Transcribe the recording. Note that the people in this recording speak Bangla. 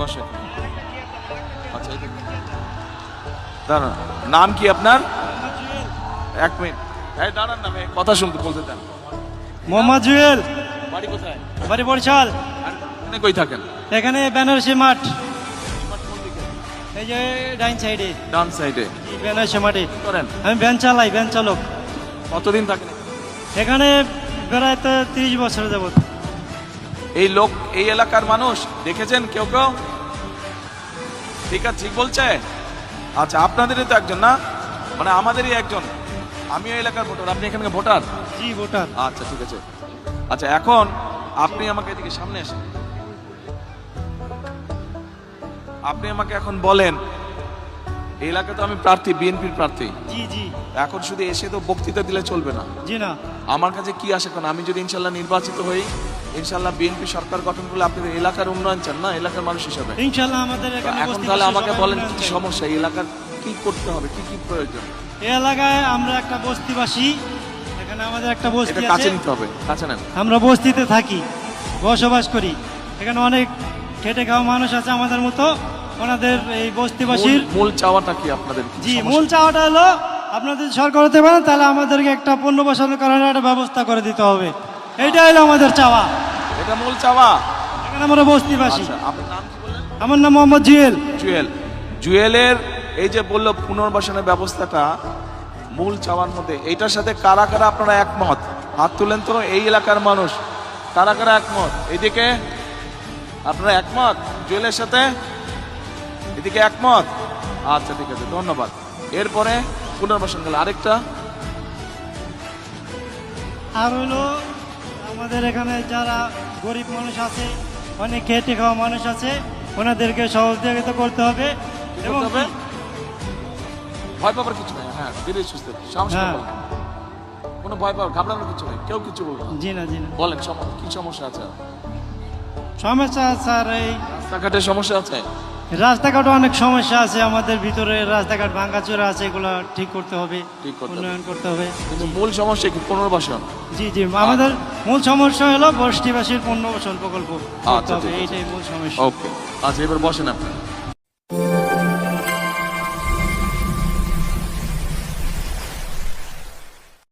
বসে। আচ্ছা দাঁড়ান, নাম কি আপনার? এক মিনিট, এই দাঁড়ান না, আমি কথা শুনতে বলতে দেন। মোহাম্মদ জুয়েল। বাড়ি কোথায়? বাড়ি বরিশাল। আর এখানে কই থাকেন? এখানে বেনারসি মাঠ, মাঠ কোন দিকে? এই যে ডাইন সাইডে। ডান সাইডে। বেনারসি মাঠে কি করেন? আমি ভ্যান চালাই, ভ্যান চালক। কতদিন থাকেন এখানে প্রায় তো 30 বছর যাবত। এই লোক এই এলাকার মানুষ দেখেছেন কেউ কেউ? ঠিক আছে, ঠিক বলছে। আচ্ছা, আপনাদেরই তো একজন না, মানে আমাদেরই একজন। আমি এই এলাকার ভোটার, আপনি এখানকার ভোটার? জি ভোটার। আচ্ছা ঠিক আছে। আচ্ছা, এখন আপনি আমাকে এদিকে সামনে আসেন। আপনি আমাকে এখন বলেন, এই এলাকায় তো আমি প্রার্থী, বিএনপির প্রার্থী। জি জি। এখন শুধু এসে তো বক্তৃতা দিলে চলবে না। জি না। আমার কাছে কি আসে, কারণ আমি যদি ইনশাল্লাহ নির্বাচিত হই, ইনশাল্লাহ বিএনপি সরকার গঠন করলে আপনাদের এলাকার উন্নয়ন চান না, এলাকার মানুষ হিসাবে। ইনশাআল্লাহ আমাদের এখানে এখন বস্তি তাহলে বাসী আমাকে সবাই বলেন উন্নয়ন কি চাই। সমস্যা, এই এলাকার কি করতে হবে, কি কি প্রয়োজন? এই এলাকায় আমরা একটা বস্তিবাসী, এখানে আমাদের একটা বস্তি এটা কাছে আছে। নিতে হবে, কাছে নেন। আমরা বস্তিতে থাকি, বসবাস করি। এখানে অনেক খেটে খাওয়া মানুষ আছে আমাদের মতো। ওনাদের এই বস্তিবাসীর মূল চাওয়াটা কি আপনাদের? কি জি সমস্যা? মূল চাওয়াটা হলো, আপনাদের সরকার হতে পারেন তাহলে আমাদেরকে একটা পণ্য বসানোর কারণে একটা ব্যবস্থা করে দিতে হবে। এইটাই হলো আমাদের চাওয়া। এটা মূল চাওয়া। এখানে আমরা বস্তিবাসী। আচ্ছা, আপনার নাম কি বললেন? আমার নাম মোহাম্মদ জুয়েল। জুয়েল। জুয়েলের এই যে বললো পুনর্বাসনের ব্যবস্থাটা মূল চাওয়ার মধ্যে, এইটার সাথে কারা কারা আপনারা একমত? হাত তুলেন তো, এই এলাকার মানুষ কারা কারা একমত? এইদিকে আপনারা একমত জুয়েলের সাথে? এদিকে একমত? আচ্ছা ঠিক আছে, ধন্যবাদ। এরপরে পুনর্বাসন গেল আরেকটা। আর হলো আমাদের এখানে যারা গরিব মানুষ আছে, অনেক খেটে খাওয়া মানুষ আছে, ওনাদেরকে সহযোগিতা করতে হবে। কি এবং করতে হবে? ভয় পাবার কিছু নেই, হ্যাঁ ধীরে সুস্থে সাহস করে হ্যাঁ। বলেন। কোনো ভয় পাওয়ার ঘাবড়ানোর কিছু নেই, কেউ কিছু বলবে না। জি না জি না। বলেন কি সমস্যা আছে? সমস্যা স্যার, এই রাস্তাঘাটের সমস্যা আছে? রাস্তাঘাটে অনেক সমস্যা আছে আমাদের ভিতরে, রাস্তাঘাট ভাঙাচোরা আছে, এগুলো ঠিক করতে হবে, ঠিক করতে হবে। উন্নয়ন করতে হবে। কিন্তু মূল সমস্যা কি? পুনর্বাসন। জি জি, আমাদের মূল সমস্যা হলো বস্তিবাসীর পুনর্বাসন প্রকল্প করতে আচ্ছা, হবে, ঠিক আছে। এইটাই মূল সমস্যা। ওকে, আচ্ছা এবার বসেন আপনি।